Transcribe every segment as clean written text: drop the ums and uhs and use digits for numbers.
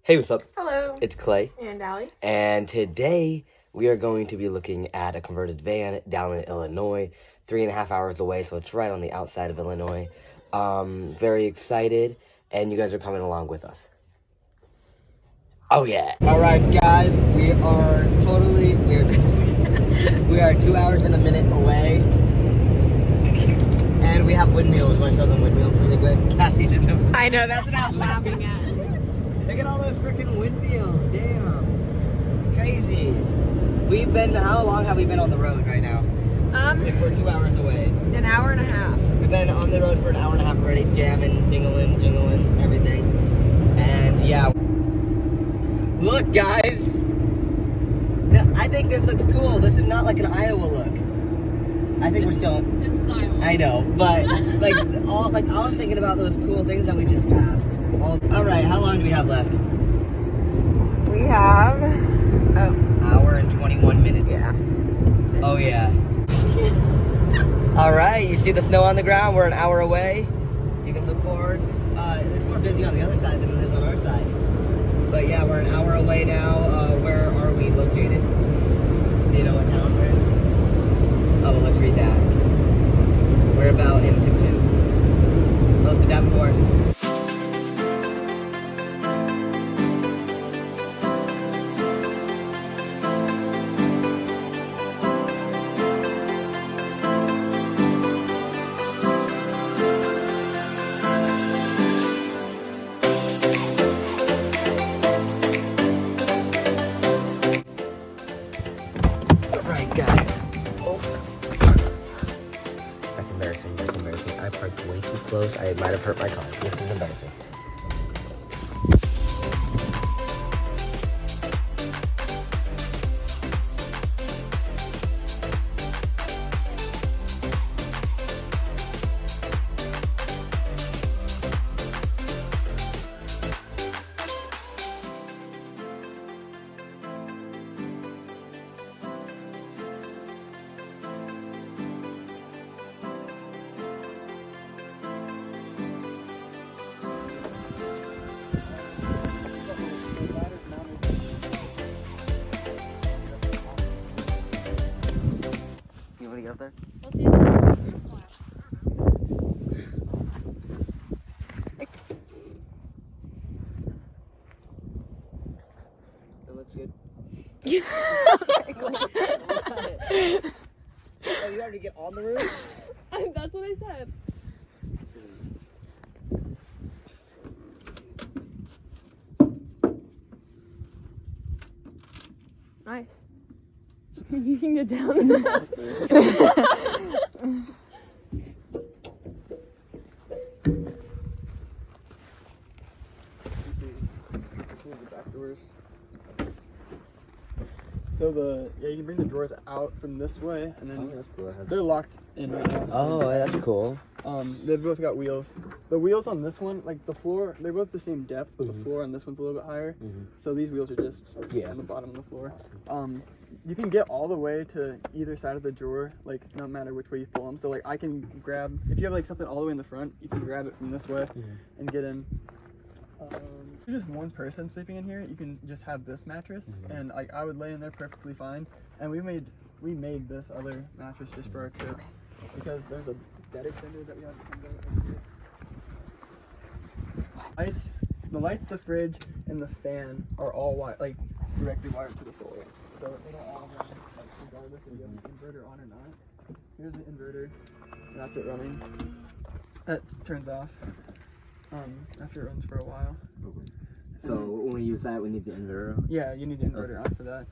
Hey, what's up? Hello. It's Clay. And Allie. And today we are going to be looking at a converted van down in Illinois, 3.5 hours away, so it's right on the outside of Illinois. Very excited, and you guys are coming along with us. Oh yeah. All right, guys, we are 2 hours and a minute away. And we have windmills. Want to show them windmills really quick? Cassie didn't. I know, that's what I was laughing at. Look at all those freaking windmills. Damn. It's crazy. How long have we been on the road right now? If we're 2 hours away. An hour and a half. We've been on the road for an hour and a half already, jamming, dingling, jingling, everything. And yeah. Look, guys. I think this looks cool. This is not like an Iowa look. I think we're still. This is Iowa. I know, but I was thinking about those cool things that we just passed. All right, how long do we have left? We have Hour and 21 minutes. yeah. Oh yeah. All right, you see the snow on the ground? We're an hour away. You can look forward. It's more busy on the other side than it is on our side. But yeah, we're an hour away now. Where are we located? Do you know what town we're in? Oh, well, let's read that. We're about in Tipton. Close to Davenport. Alright, guys. Oh. That's embarrassing. I parked way too close. I might have hurt my car. This is embarrassing. You want to get up there? We'll see. It looks good. Oh, you have to get on the roof? That's what I said. Nice. You can get down. So you can bring the drawers out from this way, and then that's cool. they're locked in right now. Oh, that's cool. They've both got wheels. The wheels on this one, like the floor, they're both the same depth, but the floor on this one's a little bit higher. So these wheels are just on the bottom of the floor. You can get all the way to either side of the drawer, like no matter which way you pull them. So like I can grab, if you have like something all the way in the front, you can grab it from this way and get in. If you're just one person sleeping in here, you can just have this mattress, and I would lay in there perfectly fine. And we made this other mattress just for our trip because there's a bed extender that we have to come over. The lights, the fridge, and the fan are all directly wired to the solar. So it'll all run regardless if you have an inverter on or not. Here's the inverter. That's it running. That turns off after it runs for a while. So when we use that, we need the inverter? Yeah, you need the inverter on for that.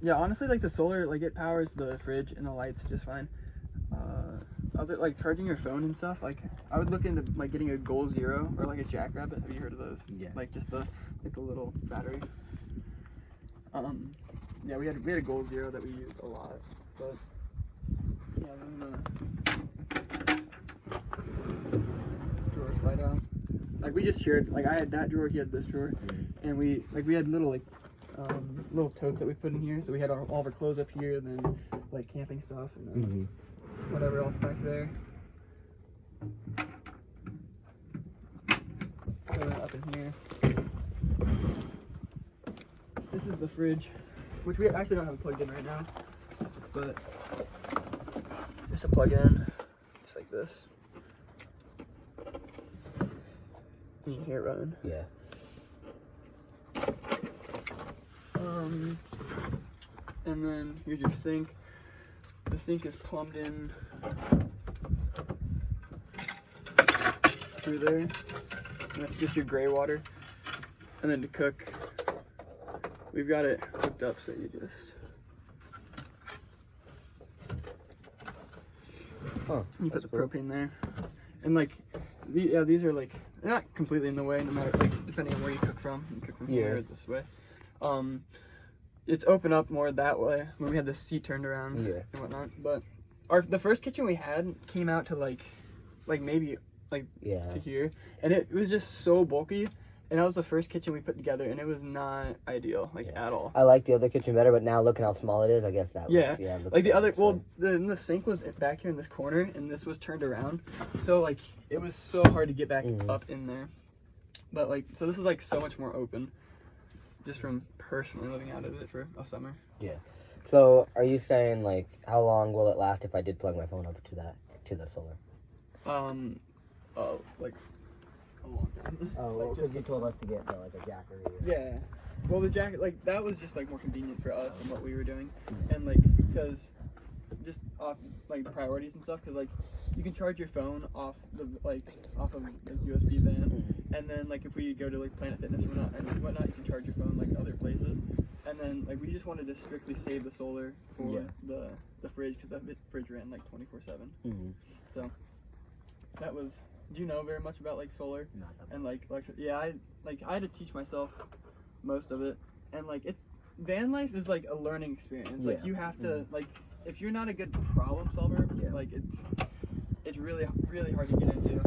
Yeah, honestly, like the solar, like it powers the fridge and the lights just fine. Other like charging your phone and stuff, like I would look into like getting a Goal Zero or like a Jackrabbit. Have you heard of those? Yeah. Like just the little battery. Yeah, we had a Goal Zero that we used a lot, but yeah, then drawer slide out. Like we just shared, like I had that drawer, he had this drawer, and we had little little totes that we put in here. So we had all of our clothes up here, and then like camping stuff, and then whatever else back there. So up in here. This is the fridge, which we actually don't have it plugged in right now, but just to plug in, just like this. You can hear it running. Yeah. And then here's your sink. The sink is plumbed in through there. And that's just your gray water. And then to cook, we've got it hooked up so you just. You put the propane there, and like, these are like they're not completely in the way. No matter like depending on where you cook from, you cook from here or this way. It's open up more that way when we had the seat turned around and whatnot. But the first kitchen we had came out to like maybe to here, and it was just so bulky. And that was the first kitchen we put together, and it was not ideal, at all. I like the other kitchen better, but now looking how small it is, I guess that looks, looks like the other, the sink was back here in this corner, and this was turned around, so like it was so hard to get back up in there. But like, so this is like so much more open, just from personally living out of it for a summer. Yeah. So are you saying like how long will it last if I did plug my phone up to the solar? Like a long time. Oh, well, because you told us to get like a jacker. Yeah. Well, the jacket, like, that was just like more convenient for us and what we were doing, and like because just off like priorities and stuff, because like you can charge your phone off of the USB van, and then like if we go to like Planet Fitness or whatnot, you can charge your phone like other places, and then like we just wanted to strictly save the solar for the fridge, because that fridge ran like 24/7. So that was. Do you know very much about like solar and like electric? Yeah, I had to teach myself most of it, and like van life is like a learning experience. Like you have to like, if you're not a good problem solver, like it's really hard to get into,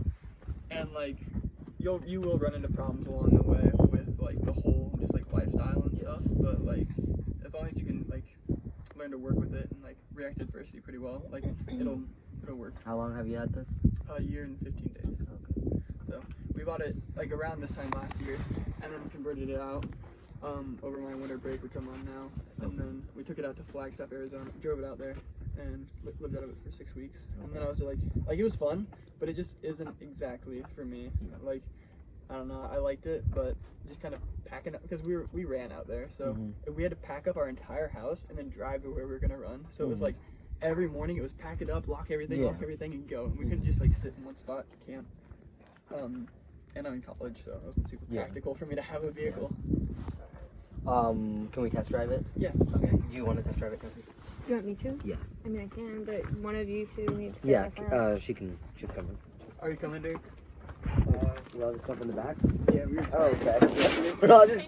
and like you will run into problems along the way with like the whole just like lifestyle and stuff. But like as long as you can like learn to work with it and like react to adversity pretty well, like it'll work. How long have you had this? A year and 15 days. Okay. So we bought it like around this time last year, and then converted it out over my winter break, which I'm on now. And then we took it out to Flagstaff, Arizona, drove it out there, and lived out of it for 6 weeks. And then I was like it was fun, but it just isn't exactly for me. Like, I don't know, I liked it, but just kind of packing up, because we ran out there, so we had to pack up our entire house and then drive to where we were gonna run. So it was like every morning it was pack it up, lock everything, and go. And we couldn't just like sit in one spot to camp. And I'm in college, so it wasn't super practical for me to have a vehicle. Can we test drive it? Yeah. Okay. Do you want to test drive it, Cassie? You want me to? Yeah. I mean, I can, but one of you two need to sit Yeah, in the front. she can come in. Are you coming, Derek? You want to jump in the back? Yeah, we were. Oh, okay. Can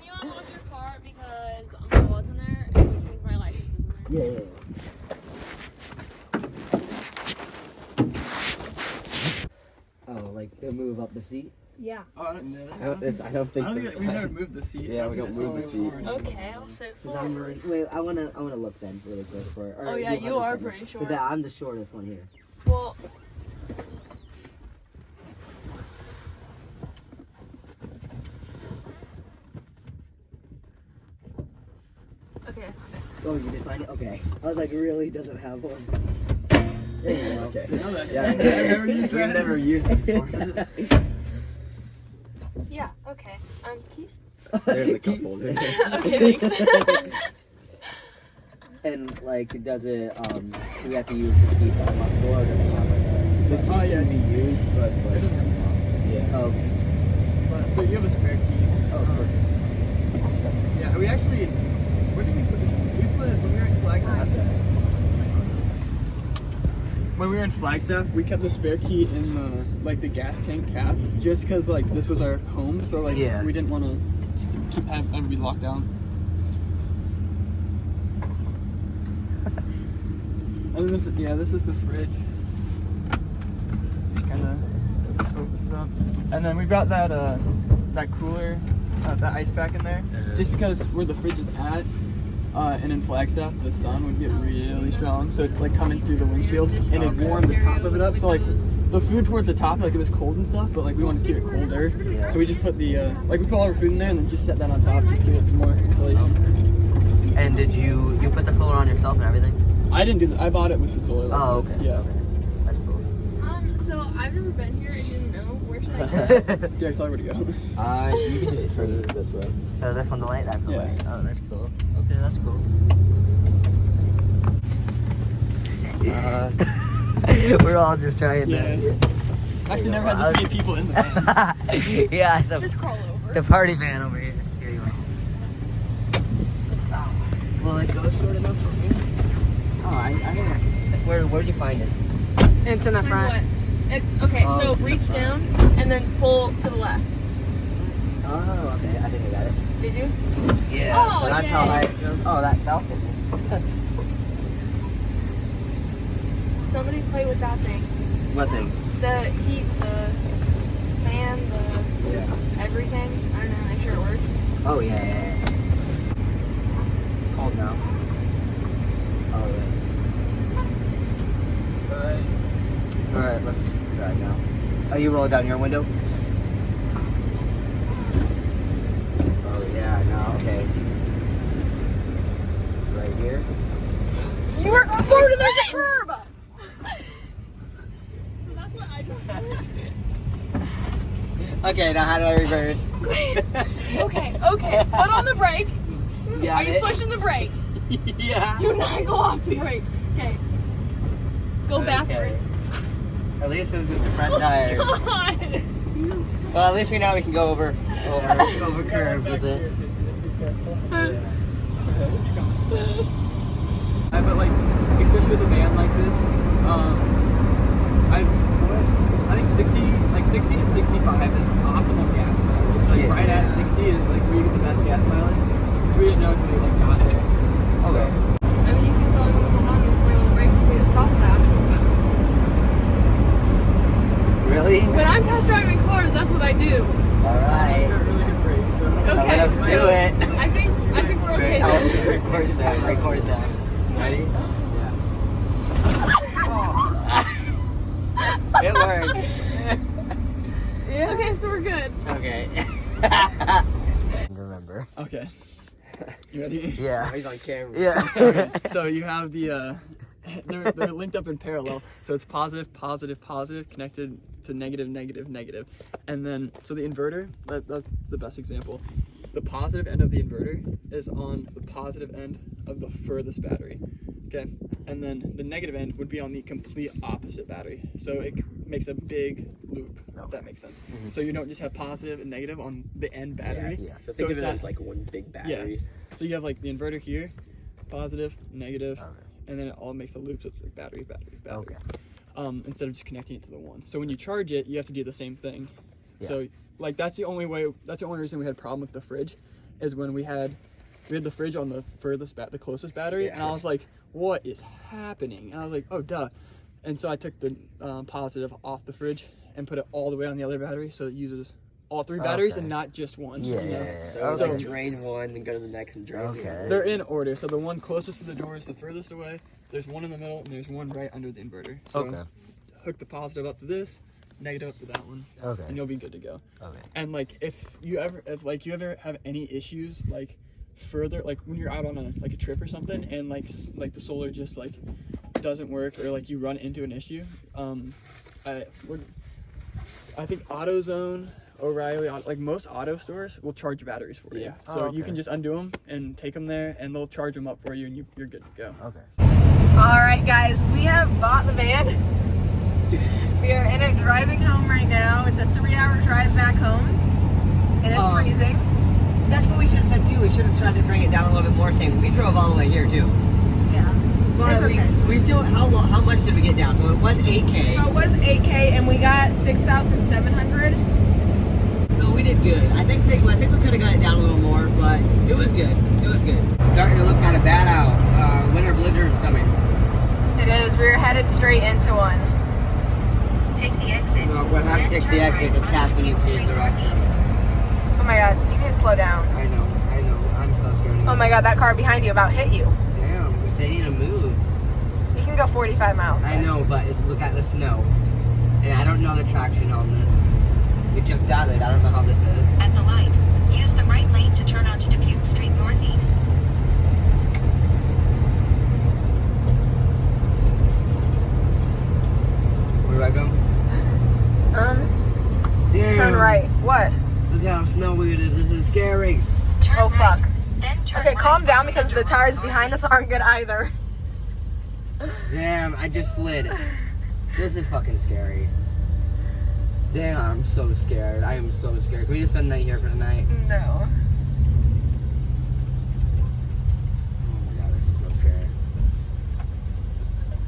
you unlock your car, because my wallet's in there, and which means my license is in there? Yeah. Oh, like they move up the seat? Yeah. Oh, I don't know that. I don't think we've never moved the seat. Yeah, we don't move the seat. Okay, I'll sit forward. Wait, I wanna look then really quick for. Oh yeah, you are pretty short. Because I'm the shortest one here. Well. Okay. Oh, you did find it? Okay. I was like, really doesn't have one. There you go. Okay. Yeah, we've never used it before. Yeah. Okay. Keys. There's the cup holder. Okay, thanks. And like, does it? Do we have to use the key to unlock the door? Or does it have like the key can be used, but yeah. Okay. But you have a spare key. Oh, perfect. Yeah, we actually. Where did we put it? When we were in Flagstaff. When we were in Flagstaff, we kept the spare key in the gas tank cap, just because like this was our home, so like we didn't want to have everybody locked down. And then this is the fridge. Just kind of opens up, and then we've got that cooler, that ice pack in there, just because where the fridge is at. And in Flagstaff, the sun would get really strong, so it's like coming through the windshield, and it warmed the top of it up. So like the food towards the top, like it was cold and stuff, but like we wanted to keep it colder, so we just put we put all our food in there and then just set that on top just to get some more insulation. And did you put the solar on yourself and everything? I didn't do that. I bought it with the solar. Oh, okay. Yeah. Okay. That's cool. So I've never been here and didn't know. Where should I go? Derek, tell me where to go. You can just turn it this way. So this one's the light, that's the Yeah. light. Oh, that's cool. Okay, that's cool. We're all just trying Yeah. to. Actually, never had this many people in the van. Yeah, Just crawl over. the party van over here. Here you are. Oh, will it go short enough for me? Oh, I don't. Where'd you find it? It's in the Find front. what? It's okay. Oh, So it's in the reach front. down and then pull to the left. Oh, okay. I think I got it. Did you? Yeah. Oh, so that's yay. how I. Oh, that'll fit me. Somebody play with that thing. What thing? The heat, the fan, the everything. I don't know. Make sure it works. Oh yeah. Cold now. Oh yeah. All right. Let's try it now. Oh, you roll it down your window. Oh yeah. No. Okay. Right here. You were forward and there's a curb. So that's what I do first. Okay. Now how do I reverse? Okay. Foot on the brake. Got Are you it? pushing the brake? Yeah. Do not go off the brake. Okay. Go Okay. backwards. At least it was just the front tires. God. Well, at least we know we can go over curves with it. But like, especially with a van like this, I think 60 to 65 is optimal gas mileage. Like Yeah. right at 60 is like where you get the best gas mileage. Which we didn't know until we like got there. Okay. I mean, you can tell them to hold on and slam on the brakes to see the soft snaps. Really? When I'm test driving cars, that's what I do. All They're right. really good brakes. So Okay, Let's so do it. I think we're okay. I'll just record that. Record that. Ready? Yeah. It worked. Okay, so we're good. Okay. Remember. okay. You ready? Yeah. He's on camera. Yeah. Okay, so you have the they're linked up in parallel, so it's positive, positive, positive, connected to negative, negative, negative, and then so the inverter, that's the best example. The positive end of the inverter is on the positive end of the furthest battery, okay, and then the negative end would be on the complete opposite battery, so it makes a big loop, if that makes sense. So you don't just have positive and negative on the end battery. Yeah. So think of it's it not- as like one big battery. so you have like the inverter here, positive, negative, Okay. and then it all makes a loop, so it's like battery, battery, battery. Okay. Instead of just connecting it to the one. So when you charge it, you have to do the same thing. Yeah. So like that's the only reason we had a problem with the fridge, is when we had the fridge on the the closest battery, and I was like, what is happening? And I was like, oh duh. And so I took the positive off the fridge and put it all the way on the other battery, so it uses all three batteries Okay. and not just one. Yeah. you know? So, So- like drain one, then go to the next and drain the Okay. other. They're in order. So the one closest to the door is the furthest away. There's one in the middle, and there's one right under the inverter. So Okay. hook the positive up to this, negative up to that one, Okay. and you'll be good to go. Okay. And like if you ever have any issues like further, like when you're out on a trip or something, and like the solar just like doesn't work, or like you run into an issue, I think AutoZone, O'Reilly, like most auto stores will charge batteries for you. Yeah. So Oh, you can okay. just undo them and take them there, and they'll charge them up for you, and you're good to go. Okay. All right, guys, we have bought the van. We are in it driving home right now. It's a 3-hour drive back home, and it's freezing. That's what we should have said too. We should have tried to bring it down a little bit more. Saying we drove all the way here too. Yeah. But It's okay. we still. How much did we get down? So it was 8K. So it was 8K, and we got 6,700. So we did good. I think we could have got it down a little more, but it was good. It was good. Starting to look kind of bad out. Winter blizzard's coming. It is. We're headed straight into one. Take the exit. Well, we'll have to Then take turn the exit right because onto Cassie needs to Street use the restroom. Northeast. Oh my God, you need to slow down. I know. I'm so scared. Oh my God, that car behind you about hit you. Damn, if they need to move. You can go 45 miles. I know, but look at the snow. And I don't know the traction on this. We just got it. I don't know how this is. At the light, use the right lane to turn onto Dubuque Street Northeast. fuck. Then turn Okay, right calm down onto because the tires behind us aren't good either. Damn, I just slid. This is fucking scary. Damn, I'm so scared. I am so scared. Can we just spend the night here for the night? No. Oh my god, this is so scary.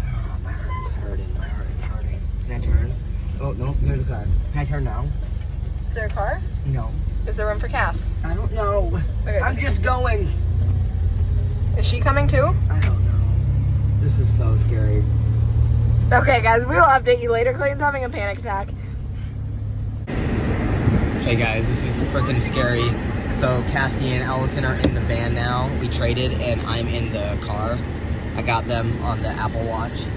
Oh, my heart is hurting. My heart is hurting. Can I turn? Oh, no, there's a car. Can I turn now? Is there a car? No. Is there room for Cass? I don't know. Okay, I'm just going. Is she coming too? I don't know. This is so scary. Okay, guys, we will update you later. Clayton's having a panic attack. Hey guys, this is freaking scary. So Cassie and Allison are in the van now. We traded and I'm in the car. I got them on the Apple Watch.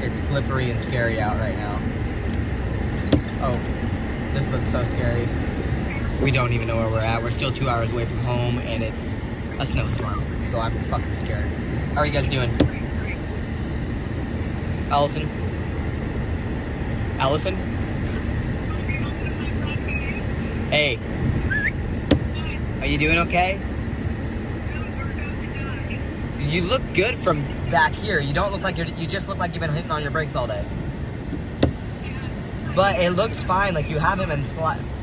It's slippery and scary out right now. Oh, this looks so scary. We don't even know where we're at. We're still 2 hours away from home and it's a snowstorm. So I'm fucking scared. How are you guys doing? Allison? Allison? Hey. Are you doing okay? You look good from back here. You don't look like you just look like you've been hitting on your brakes all day. But it looks fine, like you haven't been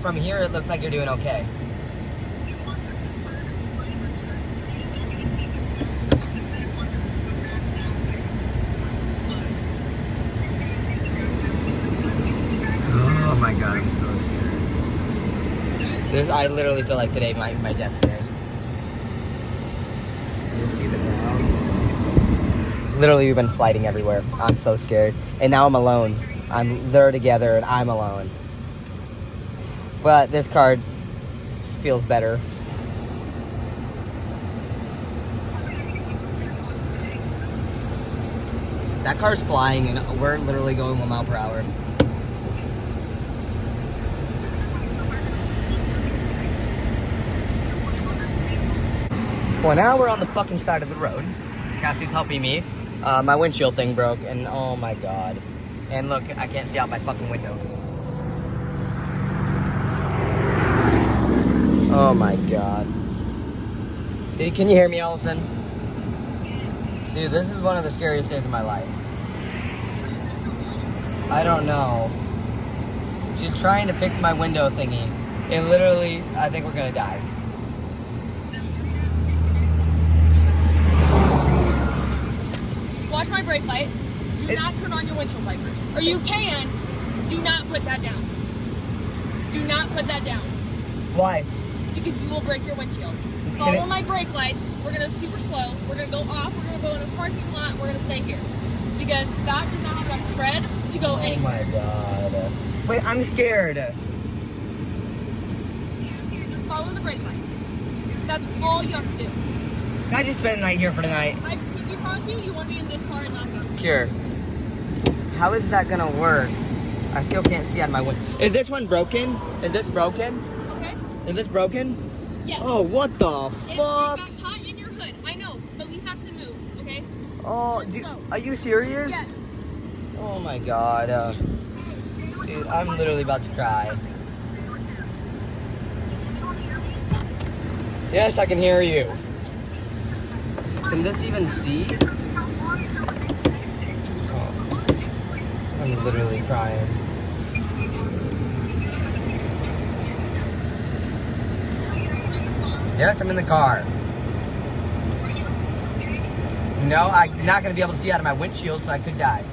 from here it looks like you're doing okay. Oh my god, I'm so scared. I literally feel like today might be my death day. Literally, we've been sliding everywhere. I'm so scared. And now I'm alone. They're together and I'm alone. But this card feels better. That car's flying and we're literally going 1 mile per hour. Well, now we're on the fucking side of the road. Cassie's helping me. My windshield thing broke, and oh my god. And look, I can't see out my fucking window. Oh my god. Dude, can you hear me, Allison? Dude, this is one of the scariest days of my life. I don't know. She's trying to fix my window thingy. And literally, I think we're gonna die. Watch my brake light. Do not turn on your windshield wipers. Or you can. Do not put that down. Do not put that down. Why? Because you will break your windshield. Follow my brake lights. We're going to super slow. We're going to go off. We're going to go in a parking lot. We're going to stay here. Because that does not have enough tread to go anywhere. Oh my god. Wait, I'm scared. Follow the brake lights. That's all you have to do. Can I just spend the night here for tonight? I promise you, you want to be in this car and not go. Sure. How is that gonna work? I still can't see out of my window. Is this one broken? Is this broken? Okay? Is this broken? Yes. Oh, what the It fuck? got caught in your hood. I know, but we have to move, okay? Oh, are you serious? Yes. Oh my god. Dude, I'm literally about to cry. Yes, I can hear you. Can this even see? Oh, I'm literally crying. Yes, I'm in the car. No, I'm not going to be able to see out of my windshield, so I could die.